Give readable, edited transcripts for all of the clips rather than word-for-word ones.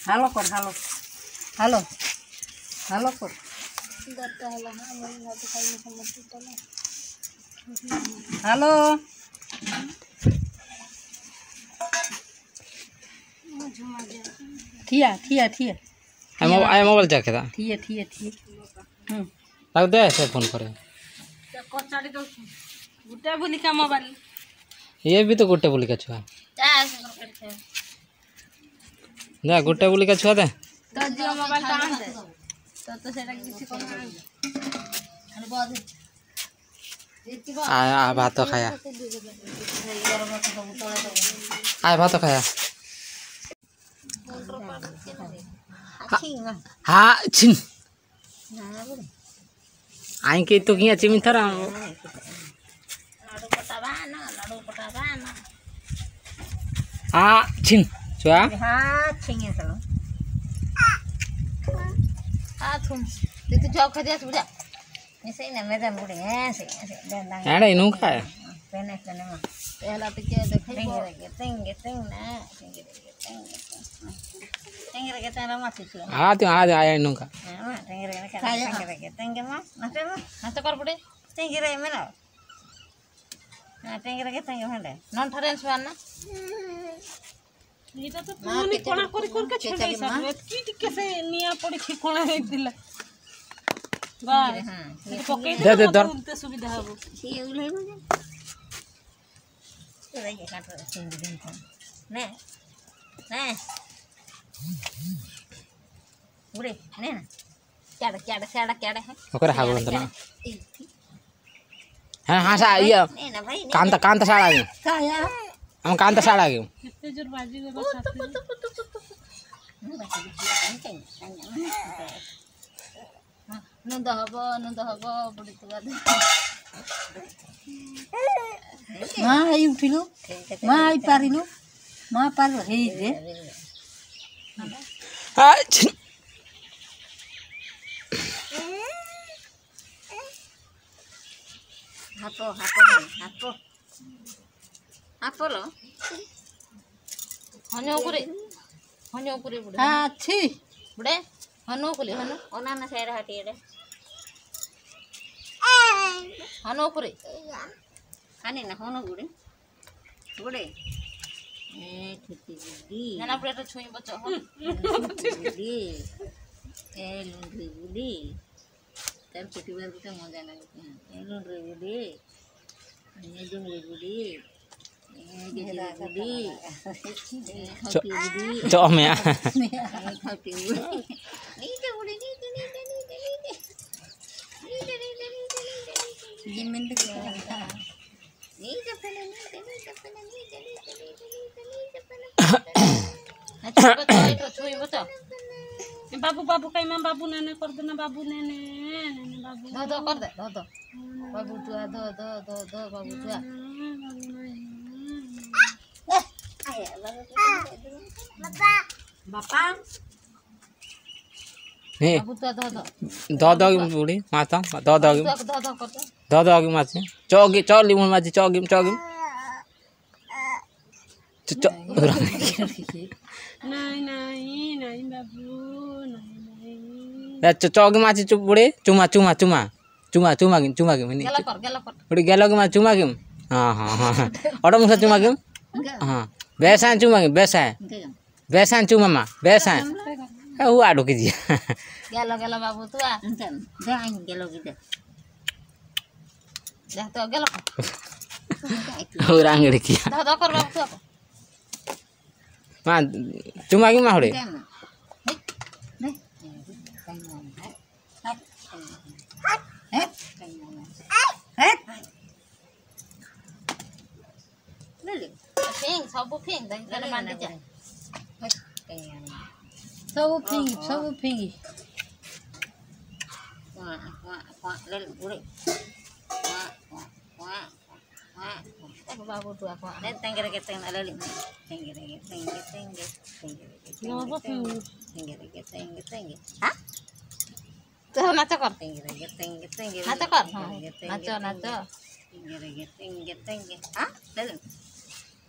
Halo kor, halo. Halo. Halo kor. Halo. Thia. आई mobile जाके था Thia. रख दे ऐसे फोन करे गुटे बोली का मोबाइल ये भी तो गुट्टे बुली का छुआ जा गुट्टे बुली का छुआ दे तो जियो मोबाइल तो आन दे तो सेटा किसी को आ भात खाया आ भात खाया हाँ छिन आई के तो किया चिमिन थरा हाँ छिन छुआ हाँ छिंगे चलो हाँ तुम तो जॉब कर दिया तुझे ऐसे ही ना मेरे मुझे ऐसे डंडा ऐडा इनू खाया पेने में पहला तो क्या देखेंगे तेंगे तेंगे मत छुआ हाँ तो आज आया इनू का तेंगे मां ना तो कर पड़े तेंगे रे मेरा तेंगे हंडे नॉन ठरेंस वाला এটা তো তুমি কোনা করে করে ছেড়ে দিছ কি টিকে সে নিয়া পড়ি কি কোনা হইতিলা বাহ পকেই দে উল্টে সুবিধা হবে সে উলাই বুঝে তোরা কি কাটরা সিঙ্গি দিন কোন নে উড়ে নে না কেডা है ओकर हागल अंदर ना हां हां सा ये ने ना भाई कांता साड़ा गयो काया हम कांता साड़ा गयो कितने जोर बाजी गो साथी नंद हबो बड़ी तो बात मां आई उठिलो मां आई पारिलो मां पार हे दे हां छिन हापो लो हनो कुरे बुड़े हां छी बुड़े हनो ओना ना साइड हटी रे हनो कुरे खाने ना हनो बुड़े ए ठिकी बुड़ी ना बुड़े तो छुई बच्चा हो बुड़ी ए लुंडी बुड़ी तर छोटी बार को मजा ना ए लुंडी बुड़ी ये जुंगली बुड़ी cho mẹ बाबू कहीं मैं बाबू ने कर देना बाबू ने दो कर दे दो बाबू तुआ दो बाबू तुआ बापा हे बाबू तुआ दो बुड़ी माता दो की माची चौगी चौली मुन माची चौगी नहीं बाबू नहीं चौगी माची चुप बुड़ी चुमा की गेला कर बुड़ी गेलो की मा चुमा की हां ऑटो मुसा चुमा की हां बेसान चुमा की बेसान चुमा मा बेसान वो आडो की जी गेलो बाबू तुआ दे आई गेलो की दे तो गेलो और आंगड़ी की दो कर बाबू तुआ मा चुमा की मा होड़े सब फिंगी बाबू तुआ तेंगे हाँ तो नाचो कर नाचो हाँ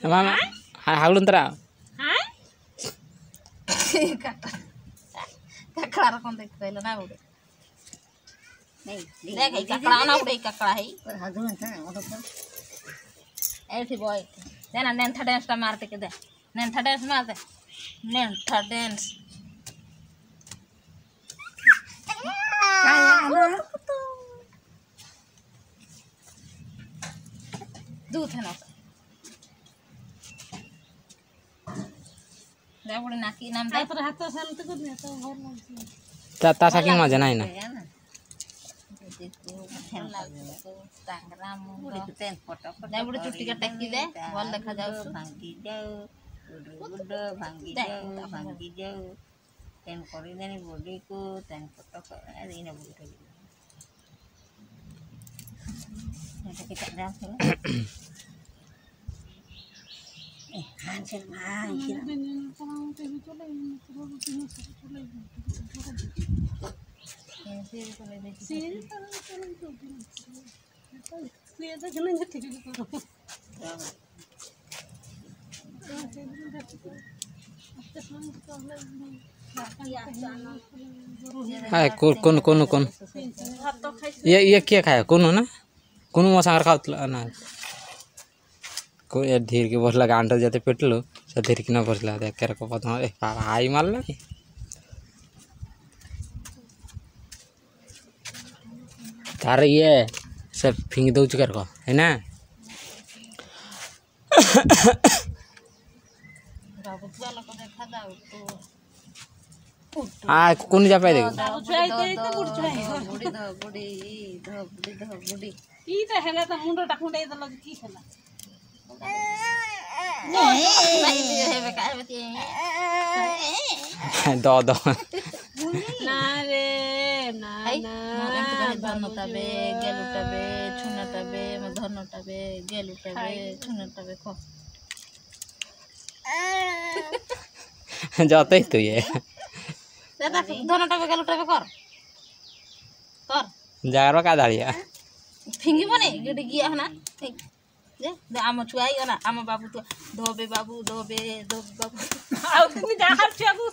मामा हागलुन तरा हां काकड़ा कौन देख पहले ना उड़े नहीं देख ई काकड़ा ना उड़े काकड़ा है पर हदू था वो तो ऐसे बॉय देना नेंथा डांस का मारते के दे नेंथा डांस मारते नेंथा डांस दूध है ना ले बड़े नाकी नाम दे तर हाथ से तो कर नहीं तो घर में ता साकिंग मजा नहीं ना बड़े चुट्टी का टेकी दे भल देखा जाऊ भांगी जाऊ गुड भांगी जाऊ भांगी जाऊ तेन करी देनी बॉडी को तेन पटक अरे इने बुटे ये के तक डांस है हांसे भाई हाय कौन कौन कौन ये क्या खाया कौन ना कौन मसार खाऊ ना को ये धीर के बसला गांडा जाते पेटलो से धीर के ना बसला देख के को पता ए हाई मारला तार ये सब फिंग दो चुकर को है ना आ कौन जा पाए देखो बुड़ी बुड़ी ई त हेला त मुंडो टाकुंडे त लग की हेला दो दो ना रे ना ना धनटाबे गेलुटाबे छुनाटाबे धनटाबे गेलुटाबे छुनाटाबे खो जाते ही तो ये धनटाबे गेलुटाबे कर कर जागरो का दाड़िया फिंगी बने गडी गिया ना दे आम छुआई ना आम बाबू तो धोबे बाबू धोबे बाबू आउ तुम जा हर छुआबू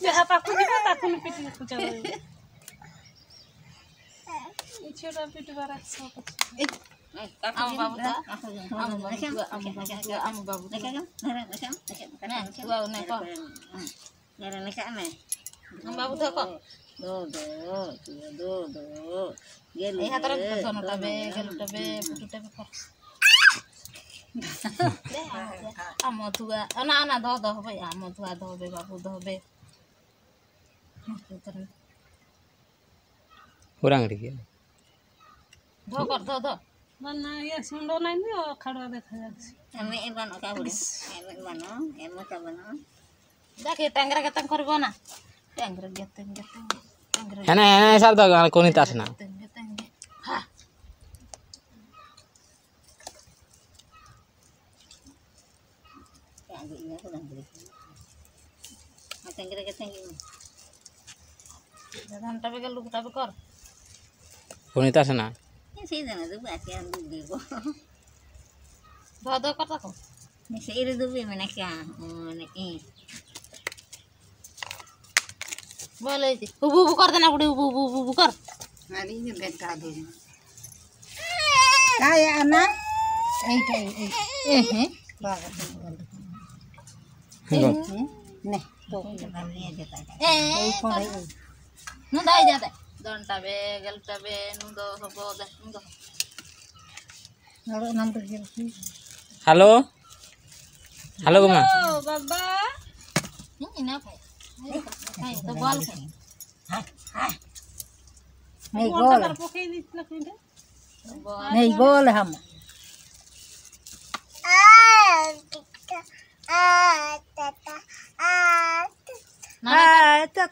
जहा पाकु दिबा ताकुन पिटी कुचा ई छोटा पिटी बारा आम बाबू तो आम बाबू ना छुआओ ना को मेरे ने का में आम बाबू तो को दो गेलु ए हातर धनटाबे गेलुटाबे पुटुटाबे कर आम थुआ ना ना दो भाई आम थुआ धोबे बाबू धोबे उरांगड़ी के धो कर धो ना ये सुंडो नहीं ओ खड़वा देखा जाछि हमें ए बनो का बुड़ी ए बनो ए मत बनो देखे टंगरा के तंग करबो ना टंगरा के टंगरा है ना सब तो कोनी तास ना हां टंगरा के धनटा पे लुकटा पे कर कोनी तास ना से जना दु बाकी हम दु देबो दो करता को ने से रे दुबे में क्या ने ए बोले उबू कर देना बुड़ी उबू कर अरे ये बेटा दे का या ना ए है बागा ने तो ये देता ए नु दाई जाते दंटाबे गलटाबे नु दो सब दे नु दो नरो नाम तो हेलो हेलो गुमा ओ बाबा नहीं ना खाए तो बॉल खाए नहीं गोल पोके दिसला किंदे नहीं बोल हम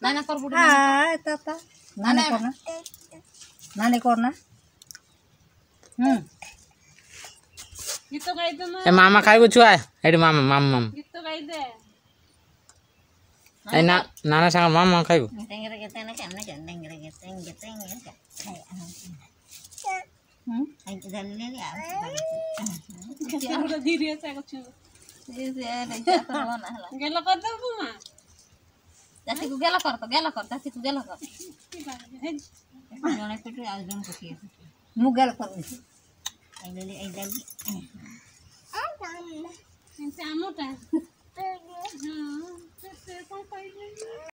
नाना कर बुढ़ी नानी करना गीत गाई दे ना ए मामा खाइबो छुआ एडी मामा मामा गीत गाई दे ए ना नाना संग मामा खाइबो टेंगरे के तेने के टेंगरे के टेंगे आई जल्दी ले आ हमरा धीरे से कुछ ये नहीं जाता ना हला गेलो कर दे बुमा को गेला कर ताती को गेला कर जने पेट आ जन पके मु गेल कर आई ले आई ले हमटा